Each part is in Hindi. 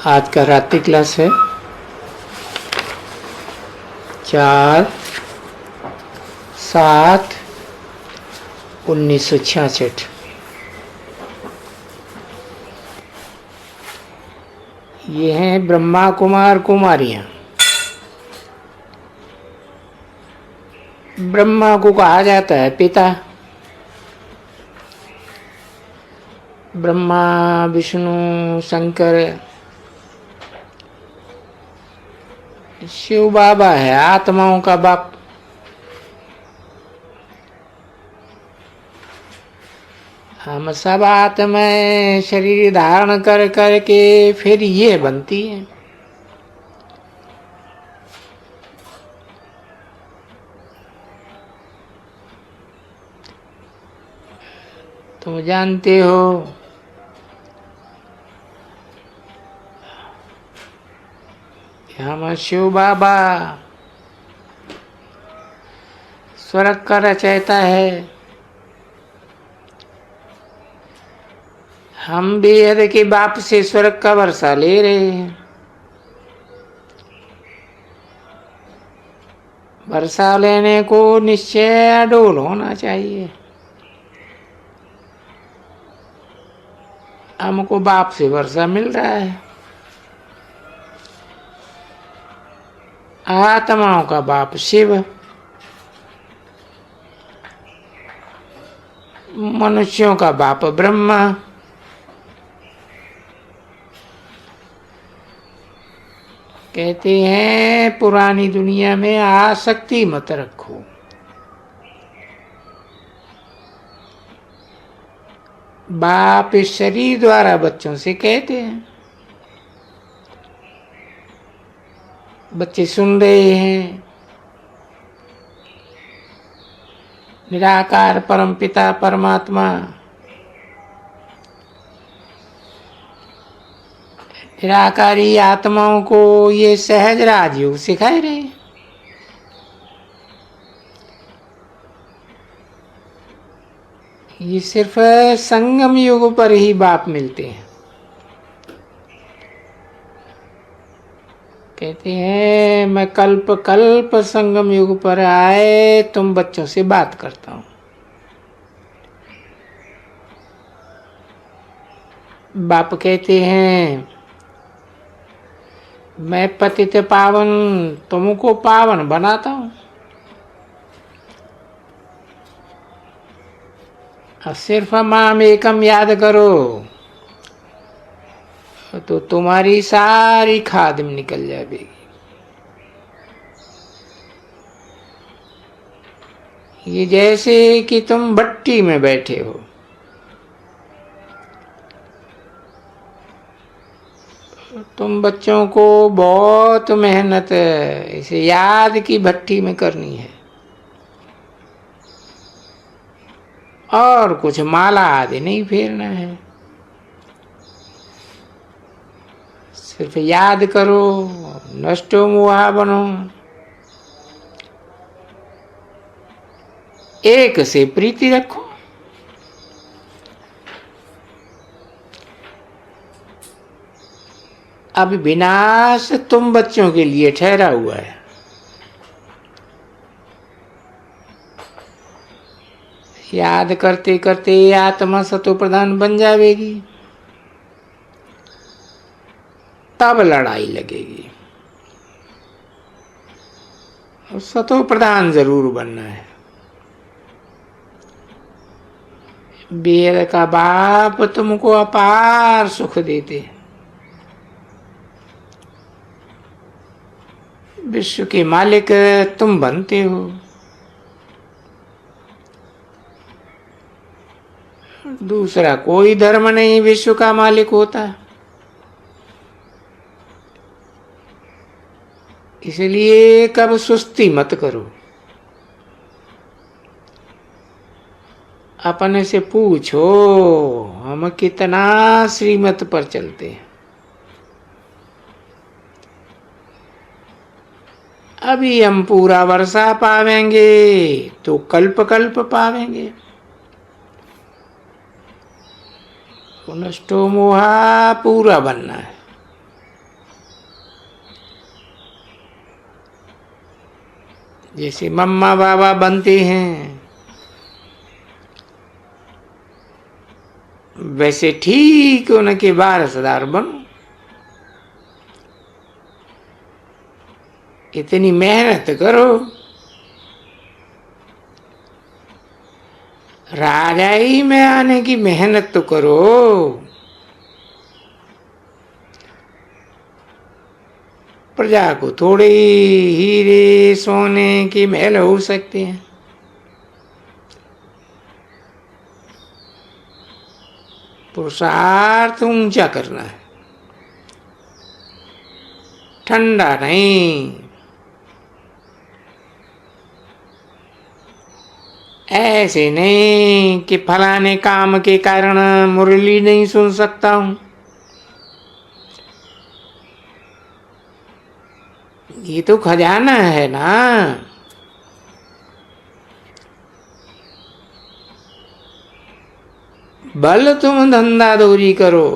आज का रात्रि क्लास है 4/7/1966। ये हैं ब्रह्मा कुमार कुमारियाँ। ब्रह्मा को कहा जाता है पिता। ब्रह्मा विष्णु शंकर शिव बाबा है आत्माओं का बाप। हम सब आत्माएं शरीर धारण कर करके फिर ये बनती है। तुम जानते हो हम शिव बाबा स्वर्ग का रचयिता है। हम बेहद के बाप से स्वर्ग का वर्षा ले रहे हैं। वर्षा लेने को निश्चय अडोल होना चाहिए। हमको बाप से वर्षा मिल रहा है। आत्माओं का बाप शिव, मनुष्यों का बाप ब्रह्मा। कहते हैं पुरानी दुनिया में आसक्ति मत रखो। बाप इस शरीर द्वारा बच्चों से कहते हैं। बच्चे सुन रहे हैं। निराकार परम पिता परमात्मा निराकारी आत्माओं को ये सहज राजयोग सिखाए रहे। ये सिर्फ संगम युग पर ही बाप मिलते हैं। कहते हैं मैं कल्प कल्प संगम युग पर आए तुम बच्चों से बात करता हूं। बाप कहते हैं मैं पतित पावन तुमको पावन बनाता हूं। सिर्फ माम एकम याद करो तो तुम्हारी सारी खाद में निकल जाएगी। ये जैसे कि तुम भट्टी में बैठे हो। तुम बच्चों को बहुत मेहनत इसे याद की भट्टी में करनी है और कुछ माला आदि नहीं फेरना है। सिर्फ याद करो, नष्टो मुहा बनो। एक से प्रीति रखो। अब विनाश तुम बच्चों के लिए ठहरा हुआ है। याद करते करते आत्मा सतो प्रधान बन जाएगी। तब लड़ाई लगेगी। सतो प्रधान जरूर बनना है। बेर का बाप तुमको अपार सुख देते। विश्व के मालिक तुम बनते हो। दूसरा कोई धर्म नहीं विश्व का मालिक होता। इसलिए कब सुस्ती मत करो। अपने से पूछो हम कितना श्रीमत पर चलते हैं। अभी हम पूरा वर्षा पावेंगे तो कल्प कल्प पावेंगे। नष्टो मोहा पूरा बनना है। जैसे मम्मा बाबा बनते हैं वैसे ठीक उनके वारसदार बनो। इतनी मेहनत करो, राजाई में आने की मेहनत तो करो। प्रजा को थोड़े हीरे सोने के महल हो सकते हैं, पुरुषार्थ ऊंचा करना है, ठंडा नहीं। ऐसे नहीं कि फलाने काम के कारण मुरली नहीं सुन सकता हूं। ये तो खजाना है ना। भल तुम धंधा दौरी करो,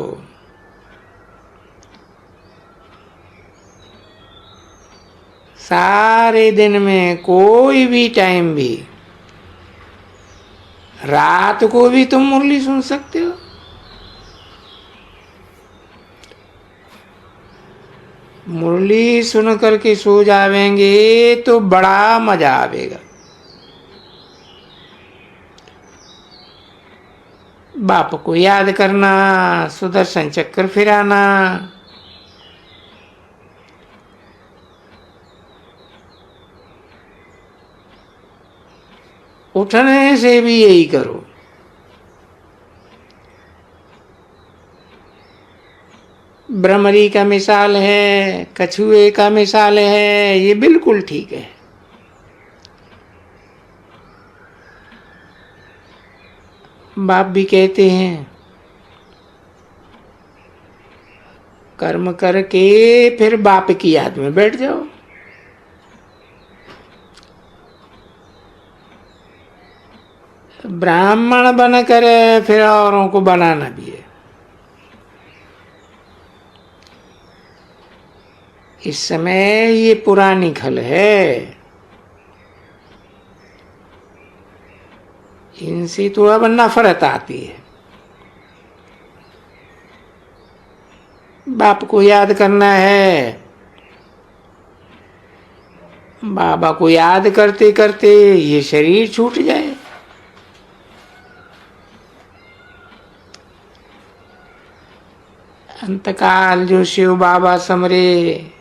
सारे दिन में कोई भी टाइम भी, रात को भी तुम मुरली सुन सकते हो। मुरली सुन करके सो जावेंगे तो बड़ा मजा आवेगा। बाप को याद करना, सुदर्शन चक्र फिराना, उठने से भी यही करो। भ्रमरी का मिसाल है, कछुए का मिसाल है, ये बिल्कुल ठीक है। बाप भी कहते हैं कर्म करके फिर बाप की याद में बैठ जाओ। ब्राह्मण बनकर फिर औरों को बनाना भी है। इस समय ये पुरानी खल है, इनसे तो अब नफरत आती है। बाप को याद करना है, बाबा को याद करते करते ये शरीर छूट जाए। अंतकाल जो शिव बाबा समरे,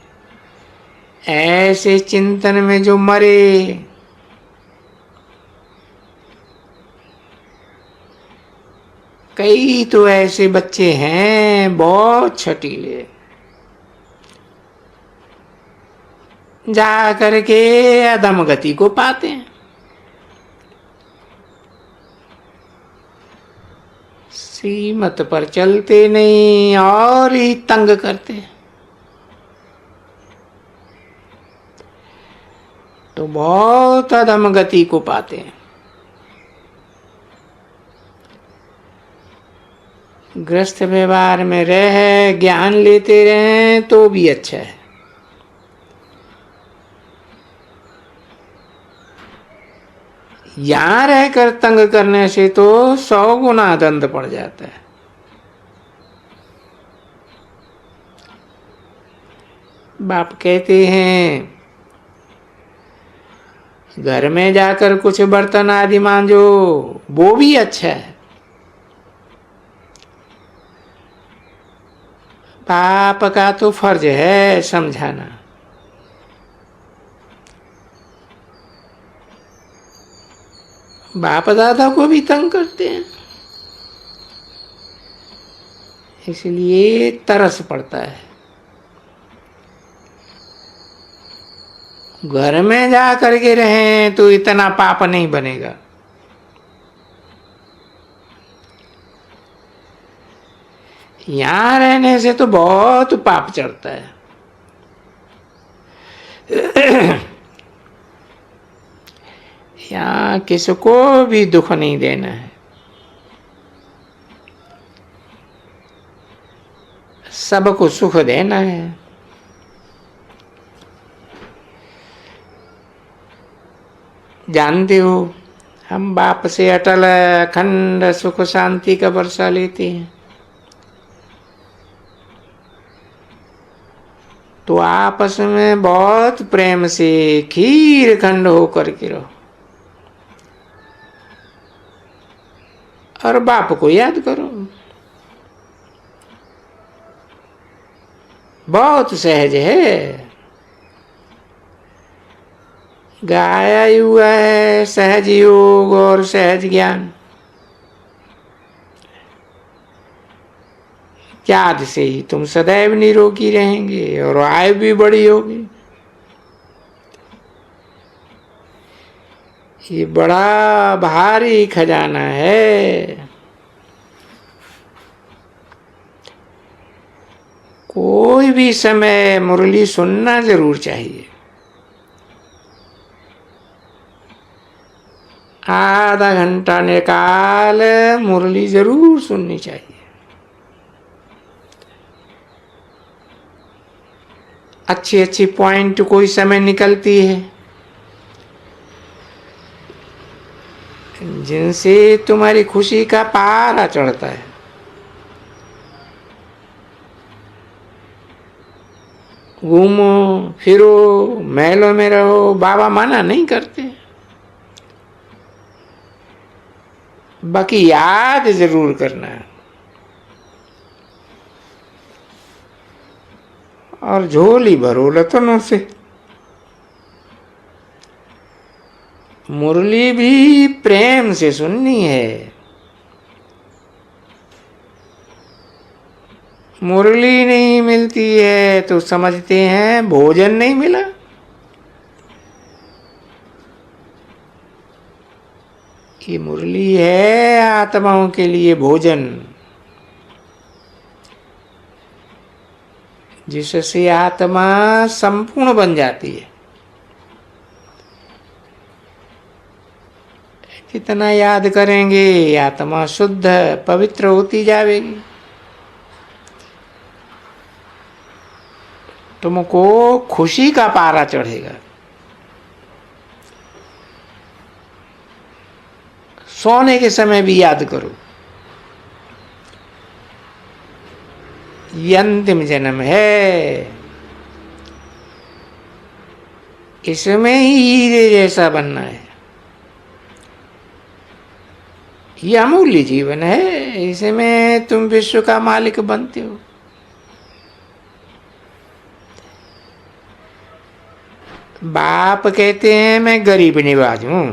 ऐसे चिंतन में जो मरे, कई तो ऐसे बच्चे हैं बहुत छटीले, जा करके अधम गति को पाते हैं। सीमत पर चलते नहीं और ही तंग करते हैं, तो बहुत अधम गति को पाते हैं। गृहस्थ व्यवहार में रह ज्ञान लेते रहें तो भी अच्छा है। यहां रहकर तंग करने से तो 100 गुना दंड पड़ जाता है। बाप कहते हैं घर में जाकर कुछ बर्तन आदि मांजो, वो भी अच्छा है। बाप का तो फर्ज है समझाना। बाप दादा को भी तंग करते हैं, इसलिए तरस पड़ता है। घर में जा करके रहें तो इतना पाप नहीं बनेगा। यहां रहने से तो बहुत पाप चढ़ता है। यहां किसको भी दुख नहीं देना है, सबको सुख देना है। जानते हो हम बाप से अटल अखंड सुख शांति का वर्षा लेते हैं, तो आपस में बहुत प्रेम से खीर खंड होकर के रहो और बाप को याद करो। बहुत सहज है, गाया हुआ है सहज योग और सहज ज्ञान। याद से ही तुम सदैव निरोगी रहेंगे और आयु भी बड़ी होगी। ये बड़ा भारी खजाना है। कोई भी समय मुरली सुनना जरूर चाहिए। आधा घंटा निकाल मुरली जरूर सुननी चाहिए। अच्छी अच्छी पॉइंट कोई समय निकलती है जिनसे तुम्हारी खुशी का पारा चढ़ता है। घूमो फिरो महलों में रहो, बाबा मना नहीं करते, बाकी याद जरूर करना है और झोली भरो रतनों से। मुरली भी प्रेम से सुननी है। मुरली नहीं मिलती है तो समझते हैं भोजन नहीं मिला। ये मुरली है आत्माओं के लिए भोजन, जिससे आत्मा संपूर्ण बन जाती है। जितना याद करेंगे आत्मा शुद्ध पवित्र होती जाएगी। तुमको खुशी का पारा चढ़ेगा। सोने के समय भी याद करो, ये अंतिम जन्म है, इसमें ही हीरे जैसा बनना है। ये अमूल्य जीवन है, इसमें तुम विश्व का मालिक बनते हो। बाप कहते हैं मैं गरीब निवाज हूं,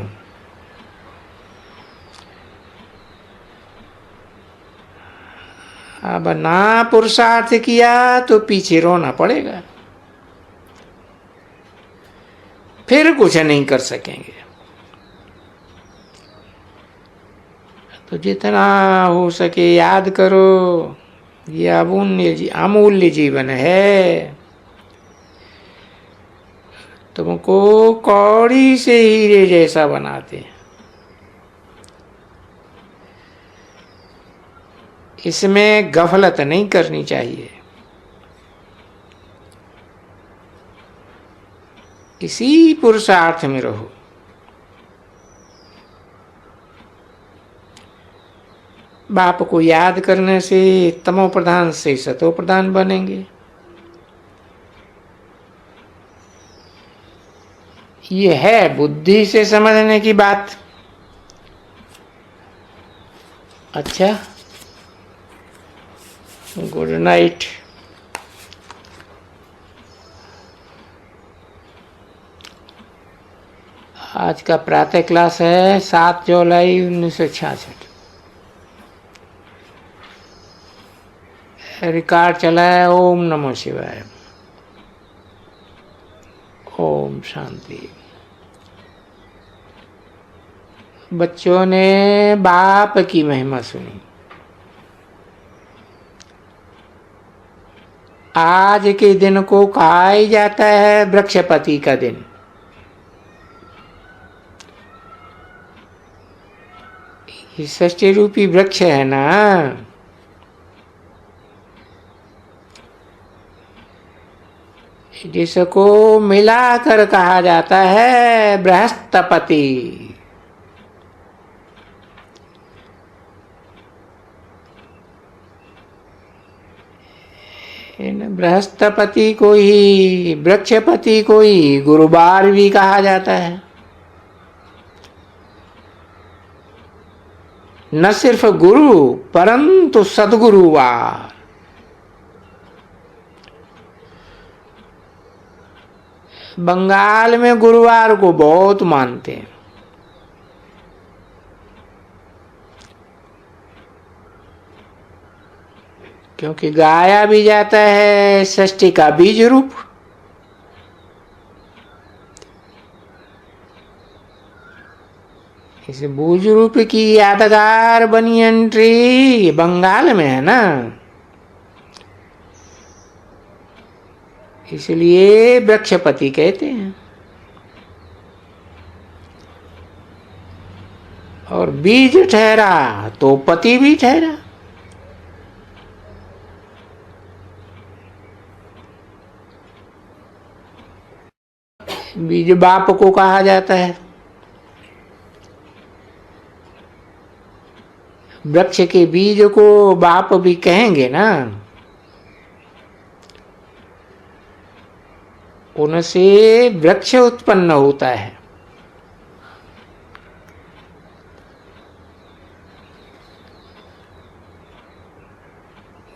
अब ना पुरुषार्थ किया तो पीछे रोना पड़ेगा, फिर कुछ नहीं कर सकेंगे। तो जितना हो सके याद करो, ये अमूल्य जीवन है। तुमको कौड़ी से हीरे जैसा बनाते हैं। इसमें गफलत नहीं करनी चाहिए। इसी पुरुषार्थ में रहो। बाप को याद करने से तमो प्रधान से सतो प्रधान बनेंगे। ये है बुद्धि से समझने की बात। अच्छा, गुड नाइट। आज का प्रातः क्लास है 7 जुलाई 1966। रिकॉर्ड चला है। ओम नमो शिवाय। ओम शांति। बच्चों ने बाप की महिमा सुनी। आज के दिन को कहा ही जाता है वृक्षपति का दिन। ये षष्ठी रूपी वृक्ष है ना, जिसको मिलाकर कहा जाता है बृहस्पति। इन बृहस्पति को ही, वृक्षपति को ही गुरुवार भी कहा जाता है। न सिर्फ गुरु परंतु सद्गुरुवार। बंगाल में गुरुवार को बहुत मानते हैं, क्योंकि गाया भी जाता है षष्ठी का बीज रूप। इस बीज रूप की यादगार बनी एंट्री बंगाल में है ना, इसलिए वृक्षपति कहते हैं। और बीज ठहरा तो पति भी ठहरा। बीज बाप को कहा जाता है। वृक्ष के बीज को बाप भी कहेंगे ना। उनसे वृक्ष उत्पन्न होता है।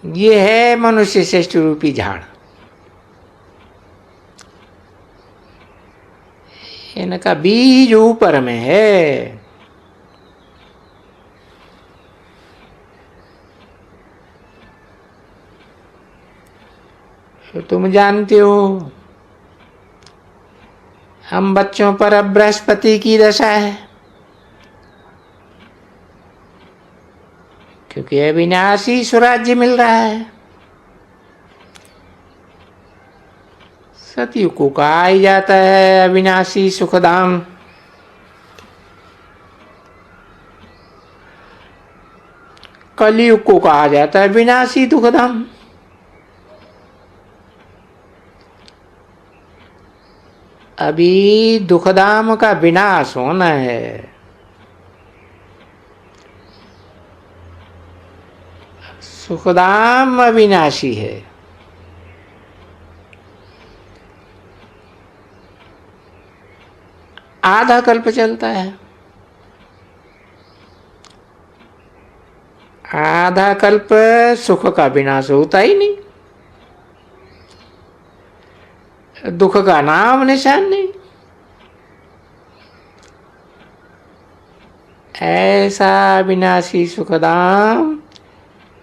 ये है मनुष्य श्रेष्ठ रूपी झाड़। इनका बीज ऊपर में है। तो तुम जानते हो हम बच्चों पर अब बृहस्पति की दशा है, क्योंकि अविनाशी स्वराज्य मिल रहा है। सतयुग को कहा ही जाता है अविनाशी सुखधाम। कलयुग को कहा जाता है विनाशी दुखधाम। अभी दुखधाम का विनाश होना है। सुखधाम अविनाशी है। आधा कल्प चलता है। आधा कल्प सुख का विनाश होता ही नहीं, दुख का नाम निशान नहीं। ऐसा विनाशी सुखधाम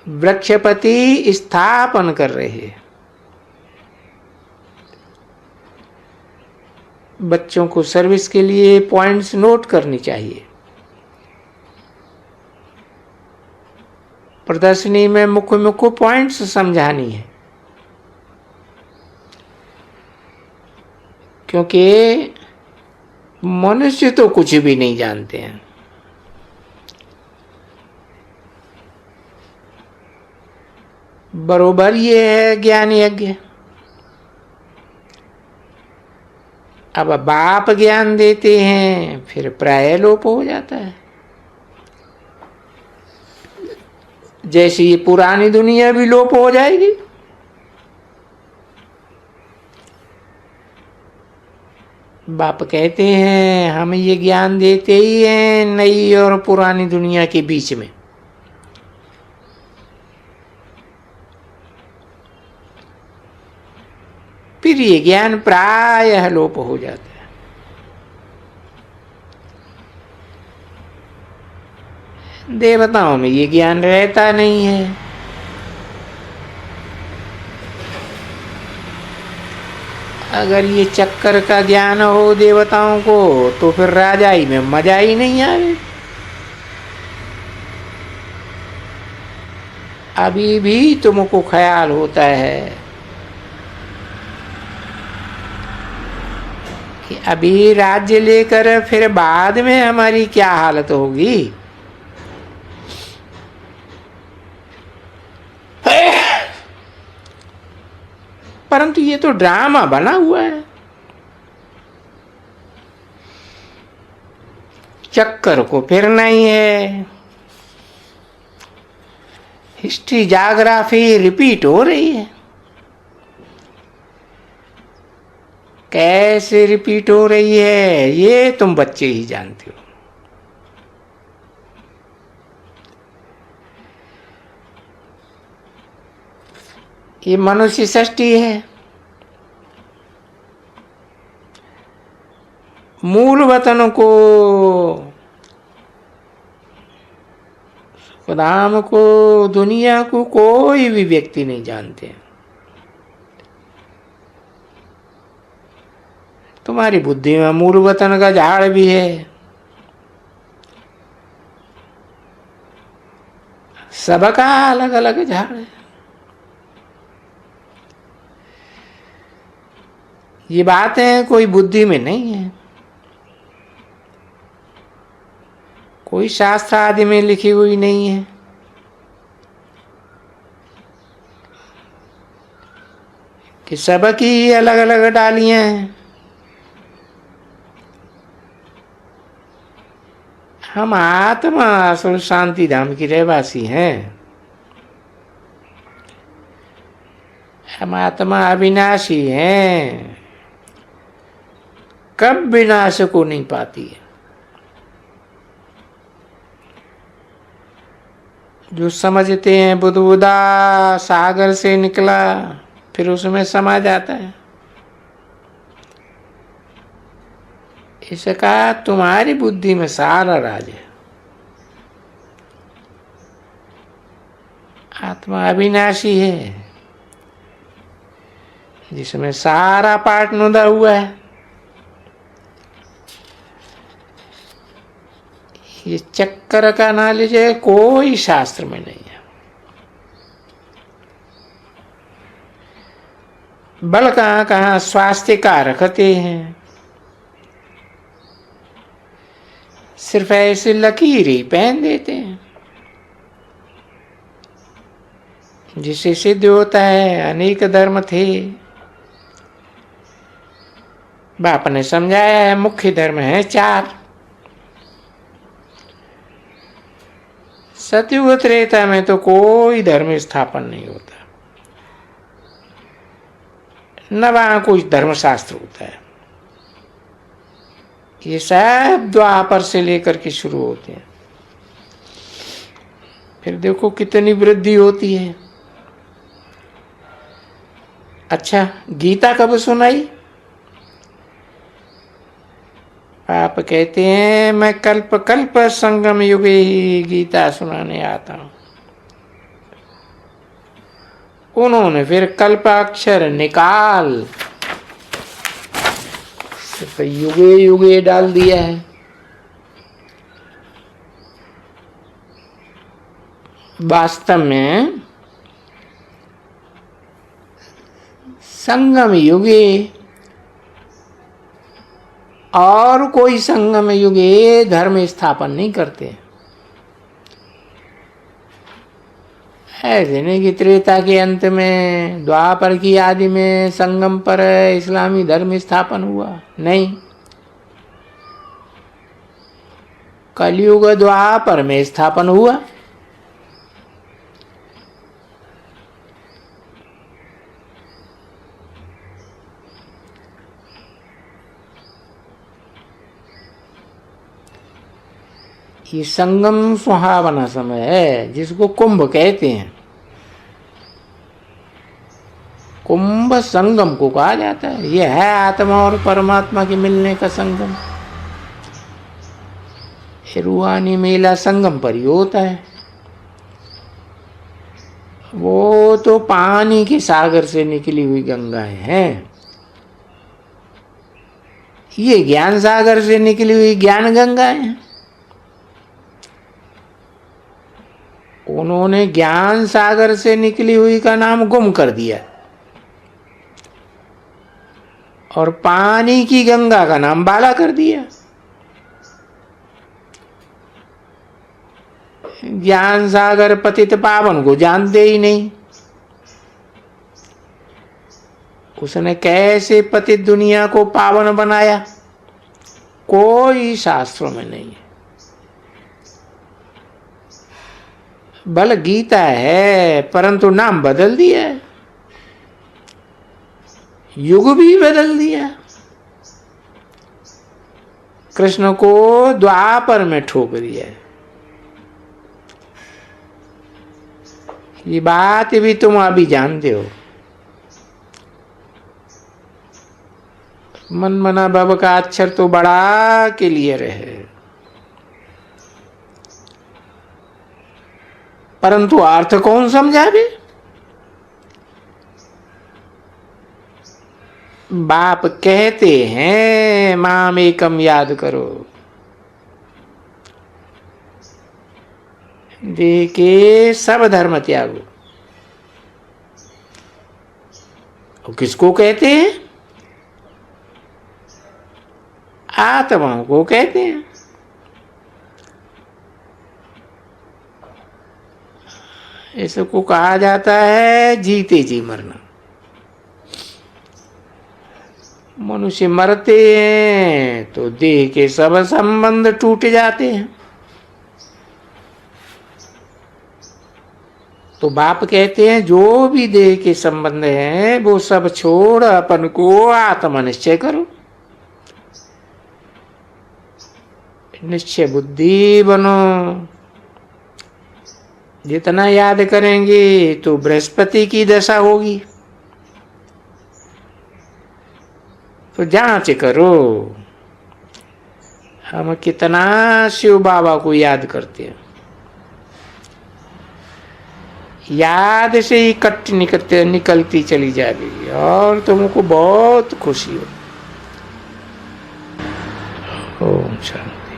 वृक्षपति स्थापन कर रहे हैं। बच्चों को सर्विस के लिए पॉइंट्स नोट करनी चाहिए। प्रदर्शनी में मुख्य मुख्य पॉइंट्स समझानी है, क्योंकि मनुष्य तो कुछ भी नहीं जानते हैं। बरोबर ये है ज्ञान यज्ञ। अब बाप ज्ञान देते हैं, फिर प्राय लोप हो जाता है। जैसे ये पुरानी दुनिया भी लोप हो जाएगी। बाप कहते हैं हम ये ज्ञान देते ही हैं नई और पुरानी दुनिया के बीच में। फिर ये ज्ञान प्रायः लोप हो जाता है। देवताओं में ये ज्ञान रहता नहीं है। अगर ये चक्कर का ज्ञान हो देवताओं को तो फिर राजाई में मजा ही नहीं आए। अभी भी तुमको ख्याल होता है कि अभी राज्य लेकर फिर बाद में हमारी क्या हालत होगी। परंतु ये तो ड्रामा बना हुआ है। चक्कर को फिरना ही है। हिस्ट्री जाग्राफी रिपीट हो रही है। कैसे रिपीट हो रही है ये तुम बच्चे ही जानते हो। ये मनुष्य सृष्टि है। मूल वतन को, खुदाम को, दुनिया को कोई भी व्यक्ति नहीं जानते। तुम्हारी बुद्धि में मूल वतन का झाड़ भी है। सबका अलग अलग झाड़ है। ये बातें कोई बुद्धि में नहीं है, कोई शास्त्र आदि में लिखी हुई नहीं है। कि सबकी अलग अलग डालियां हैं। हम आत्मा असल शांति धाम की रहवासी हैं। हम आत्मा अविनाशी हैं, कब विनाश को नहीं पाती है। जो समझते हैं बुदबुदा सागर से निकला फिर उसमें समा जाता है। इसका तुम्हारी बुद्धि में सारा राज है। आत्मा अविनाशी है जिसमें सारा पाठ नुदा हुआ है। ये चक्कर का नॉलेज है, कोई शास्त्र में नहीं है। बल कहाँ कहाँ स्वास्थ्य का रखते हैं, सिर्फ ऐसे लकीर ही पहन देते हैं जिससे सिद्ध होता है अनेक धर्म थे। बाप ने समझाया है मुख्य धर्म है 4। सतयुग त्रेता में तो कोई धर्म स्थापन नहीं होता, न वहां कोई धर्मशास्त्र होता है। ये सब द्वापर से लेकर के शुरू होते हैं। फिर देखो कितनी वृद्धि होती है। अच्छा, गीता कब सुनाई? आप कहते हैं मैं कल्प कल्प संगम युगे ही गीता सुनाने आता हूं। उन्होंने फिर कल्पाक्षर निकाल सिर्फ युगे युगे डाल दिया है। वास्तव में संगम युगे और कोई संगम युगे धर्म स्थापन नहीं करते। ऐसे नहीं कि त्रेता के अंत में द्वापर की आदि में संगम पर इस्लामी धर्म स्थापन हुआ, नहीं। कलयुग द्वापर में स्थापन हुआ। ये संगम सुहावना समय है जिसको कुंभ कहते हैं। कुंभ संगम को कहा जाता है। यह है आत्मा और परमात्मा के मिलने का संगम। रूहानी मेला संगम पर ही होता है। वो तो पानी के सागर से निकली हुई गंगाएं हैं। ये ज्ञान सागर से निकली हुई ज्ञान गंगाएं हैं। उन्होंने ज्ञान सागर से निकली हुई का नाम गुम कर दिया और पानी की गंगा का नाम बाला कर दिया। ज्ञान सागर पतित पावन को जानते ही नहीं। उसने कैसे पतित दुनिया को पावन बनाया, कोई शास्त्रों में नहीं है। बल गीता है परंतु नाम बदल दिया है, युग भी बदल दिया। कृष्ण को द्वापर में ठोक दिया है। ये बात भी तुम अभी जानते हो। मन मना भव का अक्षर तो बड़ा क्लियर है, परंतु अर्थ कौन समझावे? बाप कहते हैं माम एकम याद करो, देखे सब धर्म त्यागो। और किसको कहते हैं? आत्माओं को कहते हैं। इसको कहा जाता है जीते जी मरना। मनुष्य मरते हैं तो देह के सब संबंध टूट जाते हैं। तो बाप कहते हैं जो भी देह के संबंध हैं वो सब छोड़ अपन को आत्मनिश्चय करो, निश्चय बुद्धि बनो। जितना याद करेंगे तो बृहस्पति की दशा होगी। तो जांच करो हम कितना शिव बाबा को याद करते हैं। याद से ही कट निकलती चली जाएगी और तुमको बहुत खुशी हो। ओम शांति।